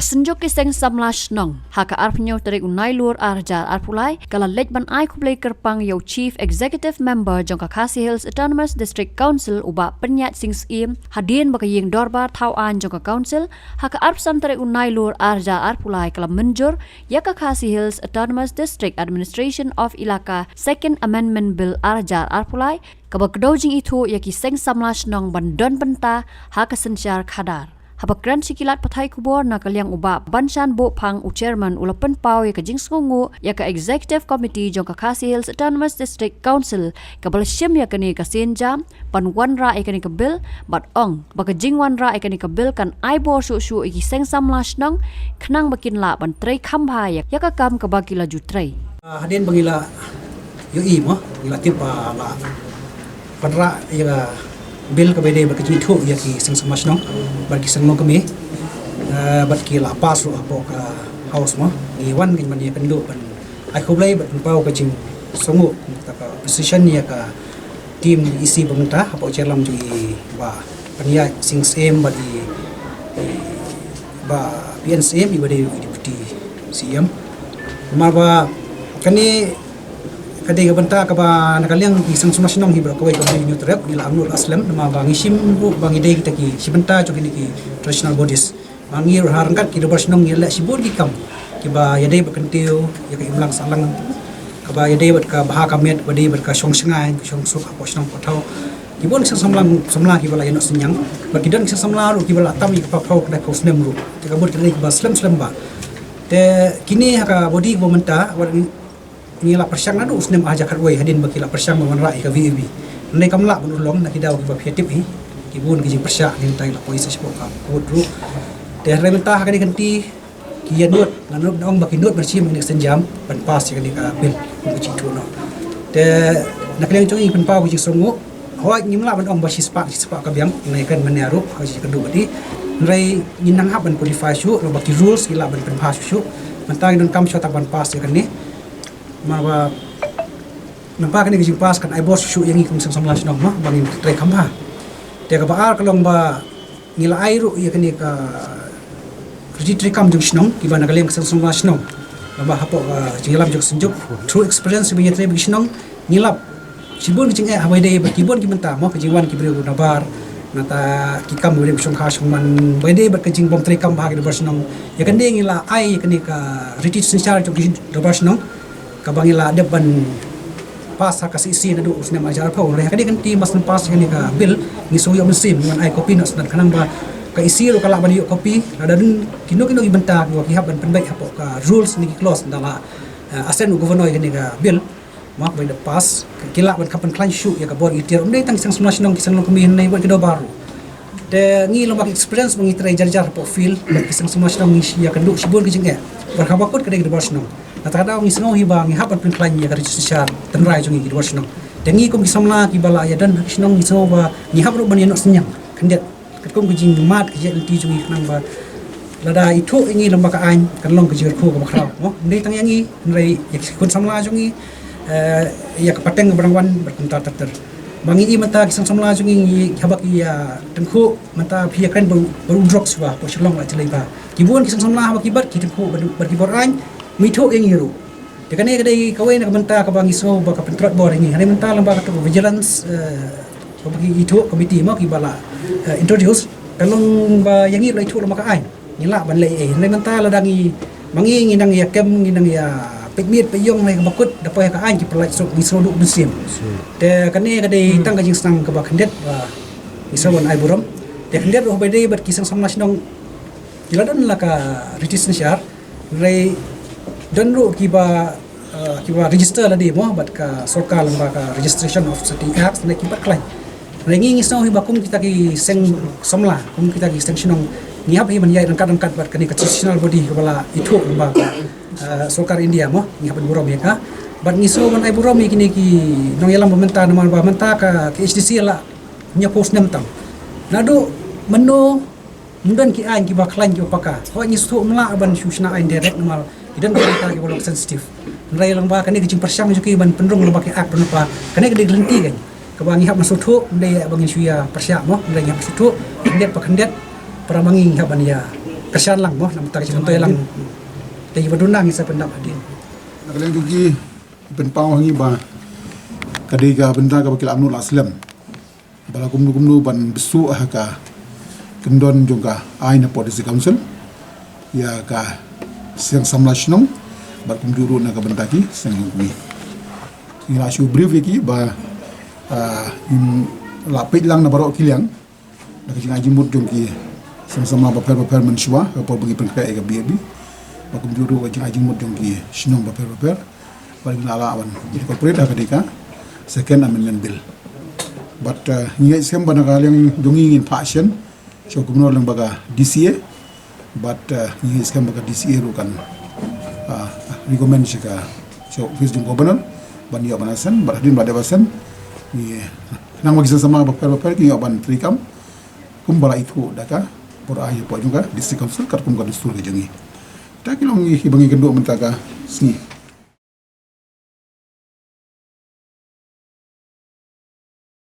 Kesenjuk kiseng samlash nong haka arpnyo tarik unai lur arja arpulai kala lej ban ai kublai kerpang yo Chief Executive Member jong Khasi Hills Autonomous District Council uba penyat sings im hadien baka ying dorbar tau an jong council haka arpsan tarik unai lur arja arpulai kala menjur ya Khasi Hills Autonomous District Administration of Ilaka Second Amendment Bill arja arpulai kabak dojing itu ya kiseng samlash nong ban don benta haka sensyar khadar. Habakran sikilat pathai kubor na kalyang uba banshan bo phang chairman ulapan pau ya kajing sungu ya ka executive committee jong Khasi Hills Autonomous District Council kabal syem ya kani ka senjam pan wanra ya kani ka bill bat ong baka jing wanra ya kani ka bill kan ai bo su su iki seng samlash nang khnang bakin la ban trei khamba ya ka kam ka bakila ju trei hadin bangila yo i mo ngila tipa la panra ya bil ka bede baki thu ya ki seng samash nong baki seng mo kami bat ki la pas ro apo ka house mo ni wan kin mani pendu ban ai khoblai bat pau ka jing songu ta ka position ya ka team isi bangta apo chelam ju ba pania sing sem ba di ba PNCM ibade deputy CM ma ba kani kadi ka banta ka ba nakaliang isang sumasinong hibra ko ko ni trap ni lamul aslam nama bangi sim bu bangi dei kita ki sibenta jo ki traditional bodies bangi harangkat ki dobarsinong yela sibur ki kam ki ba yade ba kentiu ya ka imlang salang ka ba yade ba ka baha kamet ba dei ba ka song sengai song suk apa sinong patau ki bon sang samla ki bala yano sinyang ba ki dan sang samla ru ki bala tam ki pa pau ka ko snem ru ka bot ki ba slam ba te kini ka body ko menta ni la persang adu usnem aja kharwai hadin bakila persang man rai ka VV nei kamla bunulong na kidaw ki ba fiatip hi kibun ki persang nin tai la poisa sipo ka kodru te rementa ka ni kanti ki yanut nanop dong bakinut bersim ni senjam ban pas ka ni ka bil ku ci tuno te nakleng chongi pen pau ki songo hoi nyimla ban ong ba sispa ka biang nei kan menaru ha ji kedu badi rai ninang ha ban qualify shu lo baki rules ila ban pen pas shu mentang don kam shota ban pas ka ni mawa nampak ni kijing pas kan ai bos shu yang ikum sam samlas nong ma bangin trek khamba te ka baar kalong ba ngila airu ya kani ka registry kam jung snong ki bana kaleng sam samlas nong ba hapo jingalam jung senjuk through experience bi yetre bi snong ngilap sibun kijing ai habai dei ba kibon ki menta ma kijing wan ki bre na bar nata ki kam bre song khas man bai dei ba kijing bom trek kam ba ki bar snong ya kan dei ngila ai kani ka registry charge jung ki bar snong kabangila depan pas kasih isi nadu usnem ajar pau re kadi kan ti mas pas ni ka bil ni soyo mesim ngan ai kopi nak sedan kanang ba ka isi ro kala bani kopi ada dun kino ibenta ko ki haban penbai hapo ka rules ni clause dala asen governor ni ka bil mak bai de pas kila ban kapan klan shu ya ka bor itir ndai tang sang nasional kisang lo kami nei buat kedo baru de ngi lo bak experience mengi trai jar po feel kisang nasional ngi ya kan du sibur kijing berhabakut kedai kedo nasional Nataka ngi sengo hiba ngi hapat pen klan ya ka register tenrai jungi ki warsno dengi kom kisamla ki bala ya dan kisnong ngi sengo ba ngi hapro ban yano senyang kendet ketkom ki jing mat ki jel ti jungi nang ba lada itu ngi lembaka ain kan long ki jir ko ka khrau mo ndei tang yangi ndai ya kun samla jungi ya ka pateng barangwan berkuntar ter bangi i mata kisang samla jungi ngi habak ya tengku mata phia kan baru drugs ba po shlong la chelai ba kibun kisang samla habak kibat ki tengku berkibor ain mito yang iru dekane kadai kawai nak benta ka bangi so ba ka pentrot bor ini hari menta lamba ka vigilance bagi itu komiti ma ki bala introduce kalong ba yang iru itu lamba ka ai ngila ban lei hari menta la dangi mangi nginang ya kem nginang ya pekmit peyong mai ka bakut dapai ka ai ki pelai so ni so du musim de kane kadai tang ka jing sang ka ba khendet ba isawan ai buram de khendet ro ba dei bat kisang samnas nong jiladon la ka register syar rei dan ru kiba register la di mo bat ka sorkar lembaga registration of city acts na kibat klai rengi ngi sno hiba kum kita ki seng samla kum kita ki seng sinong ni hab hi man yai rangkat bat kani constitutional body kepala itu lembaga sorkar India mo ni hab burom ya ka bat ngi so man ai burom kini ki nong yalam pemerintah nama ba menta ka HDC la nya post nem tam nado meno mundan ki an ki ba klan ki paka ho ngi so mla ban susna ai direct normal idan kita ki bolong sensitif rai lang ba kani kicing persang juki ban pendrung lang ba ki ak pa kani gede glenti kan ka bangi hab masuk thu ndai bangin suya persang mo ndai hab masuk thu ndet pa khandet para mangi haban ya kasihan lang mo namta kasi contoh lang tay badunang isa pendam adin Nakaliang jugi penpang hangi ba kadega benda ka bakil amnul aslam bala kumnu ban besu ka kendon juga aina policy council ya ka siang samlashnong bar kumjuru na ka bentaki sang ngui ila shu brief ki ba lapit lang na baro kiliang nakajing ajimut jongki sama-sama baper mensua apa bagi pengkai ka bibi bakum juru ajing mut jongki shinong baper paling nalawan incorporate kadika second amendment bill but ngai sem bana kaling jongi in passion so gubernur lang baga DCA but ngai sem baga DCA ru kan recommend sika so office jung governor ban yo banasan baradin badabasan ni nang magisa sama baper ki yo ban trikam kumbala itu daka por ayo po juga district council kat kum ka distru ke jongi ta kilong hibangi kendo mentaka sni